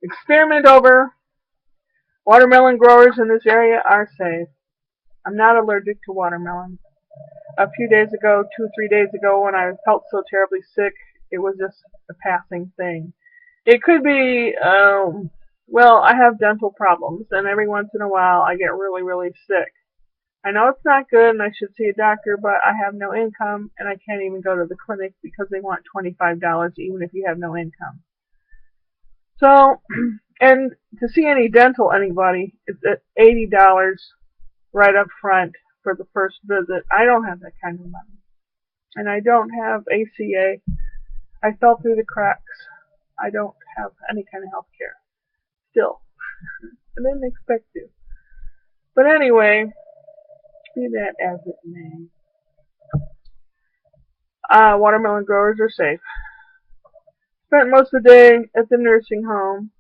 Experiment over. Watermelon growers in this area are safe. I'm not allergic to watermelon. A few days ago, 2 or 3 days ago, when I felt so terribly sick, it was just a passing thing. It could be, well, I have dental problems, and every once in a while I get really, really sick. I know it's not good and I should see a doctor, but I have no income and I can't even go to the clinic because they want $25 even if you have no income. So, and to see any dental anybody, it's at $80 right up front for the first visit. I don't have that kind of money. And I don't have ACA. I fell through the cracks. I don't have any kind of health care. Still. I didn't expect to. But anyway, be that as it may. Watermelon growers are safe. Spent most of the day at the nursing home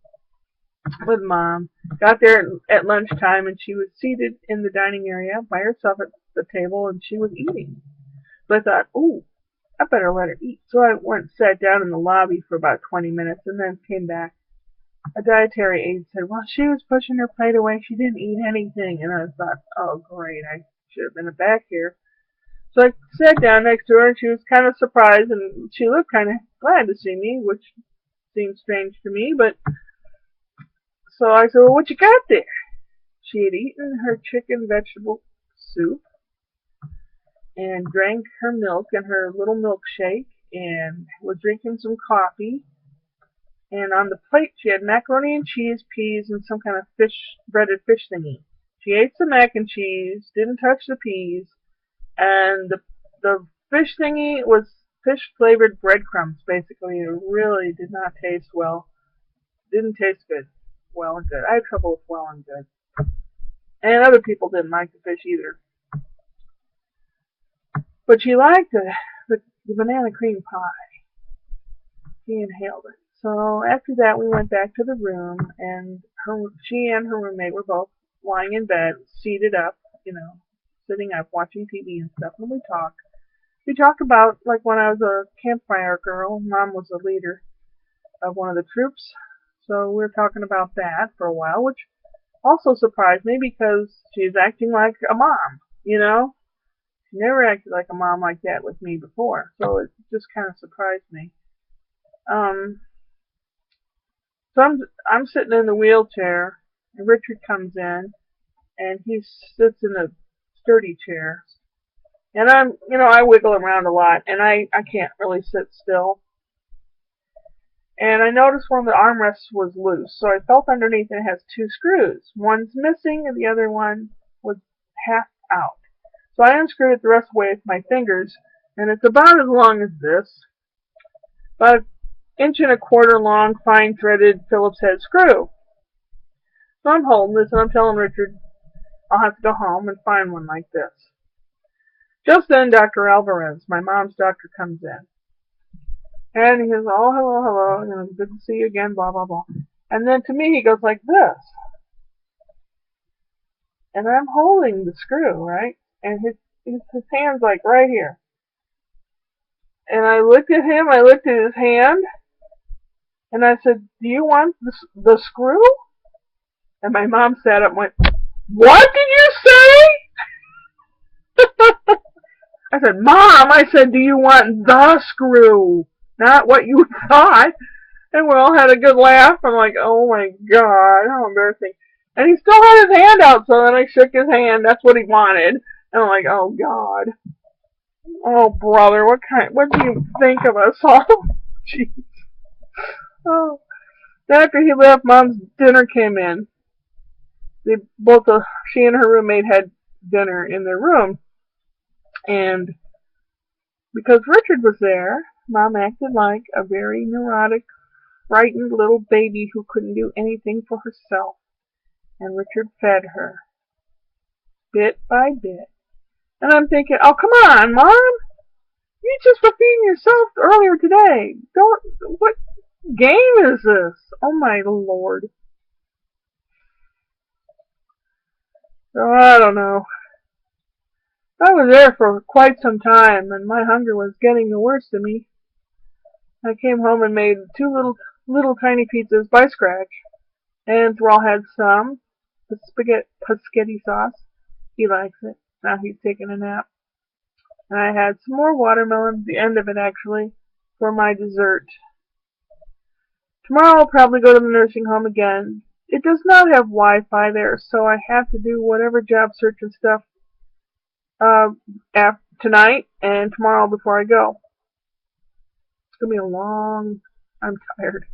with Mom. Got there at lunchtime and she was seated in the dining area by herself at the table and she was eating. So I thought, ooh, I better let her eat. So I went and sat down in the lobby for about 20 minutes and then came back. A dietary aide said, well, she was pushing her plate away. She didn't eat anything. And I thought, oh, great. I should have been back here. So I sat down next to her and she was kind of surprised and she looked kind of glad to see me, which seemed strange to me. But so I said, well, what you got there? She had eaten her chicken vegetable soup and drank her milk in her little milkshake and was drinking some coffee. And on the plate she had macaroni and cheese, peas, and some kind of breaded fish thingy. She ate some mac and cheese, didn't touch the peas, and the fish thingy was fish flavored breadcrumbs. Basically, it really did not taste well. Didn't taste good. Well and good. I had trouble with well and good, and other people didn't like the fish either. But she liked the banana cream pie. She inhaled it. So after that, we went back to the room, and she and her roommate were both lying in bed, seated up, sitting up, watching TV and stuff, and we talked. We talked about, like, when I was a campfire girl, Mom was a leader of one of the troops, so we were talking about that for a while, which also surprised me because she's acting like a mom, She never acted like a mom like that with me before, so it just kind of surprised me. So I'm sitting in the wheelchair, and Richard comes in, and he sits in a sturdy chair. And I wiggle around a lot, and I can't really sit still. And I noticed one of the armrests was loose, so I felt underneath and it has two screws. One's missing, and the other one was half out. So I unscrewed it the rest of the way with my fingers, and it's about as long as this. About 1.25 inch long, fine threaded Phillips head screw. So I'm holding this and I'm telling Richard I'll have to go home and find one like this. Just then Dr. Alvarez, my mom's doctor, comes in. And he goes, oh, hello, hello, good to see you again, blah, blah, blah. And then to me he goes like this. And I'm holding the screw, right? And his hand's like right here. And I looked at him, I looked at his hand, and I said, do you want the screw? And my mom sat up and went, what did you say? I said, Mom, I said, do you want the screw? Not what you thought. And we all had a good laugh. I'm like, oh my God, how embarrassing. And he still had his hand out, so then I shook his hand. That's what he wanted. And I'm like, oh God. Oh brother, what do you think of us all? Jeez. Oh. After he left, Mom's dinner came in. She and her roommate had dinner in their room. And because Richard was there, Mom acted like a very neurotic, frightened little baby who couldn't do anything for herself. And Richard fed her, bit by bit. And I'm thinking, oh, come on, Mom. You just were feeding yourself earlier today. What game is this? Oh, my Lord. So, I don't know. I was there for quite some time, and my hunger was getting the worst of me. I came home and made two little tiny pizzas by scratch. And Thrall had some spaghetti sauce. He likes it. Now he's taking a nap. And I had some more watermelon, the end of it actually, for my dessert. Tomorrow I'll probably go to the nursing home again. It does not have Wi-Fi there, so I have to do whatever job search and stuff tonight and tomorrow before I go. It's gonna be a long. I'm tired.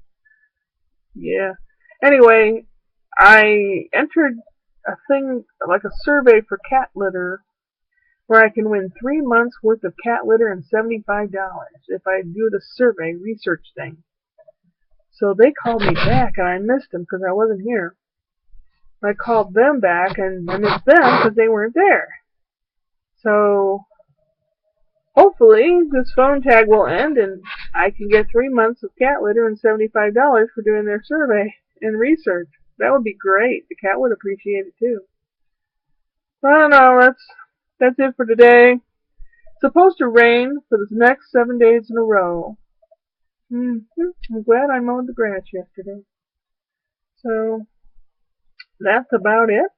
Yeah. Anyway, I entered a thing like a survey for cat litter where I can win 3 months worth of cat litter and $75 if I do the survey research thing. So they called me back and I missed them because I wasn't here. I called them back and I missed them because they weren't there. So hopefully this phone tag will end and I can get 3 months of cat litter and $75 for doing their survey and research. That would be great. The cat would appreciate it too. I don't know. That's it for today. It's supposed to rain for the next 7 days in a row. I'm glad I mowed the grass yesterday. So that's about it.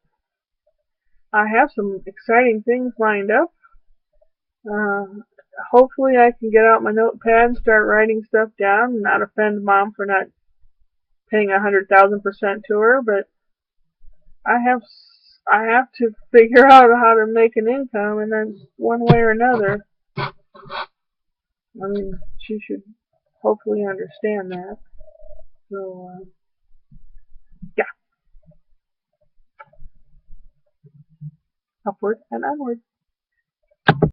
I have some exciting things lined up. Hopefully I can get out my notepad and start writing stuff down and not offend Mom for not paying 100,000% to her, but I have to figure out how to make an income, and then one way or another. I mean, she should hopefully understand that. So, yeah. Upward and onward.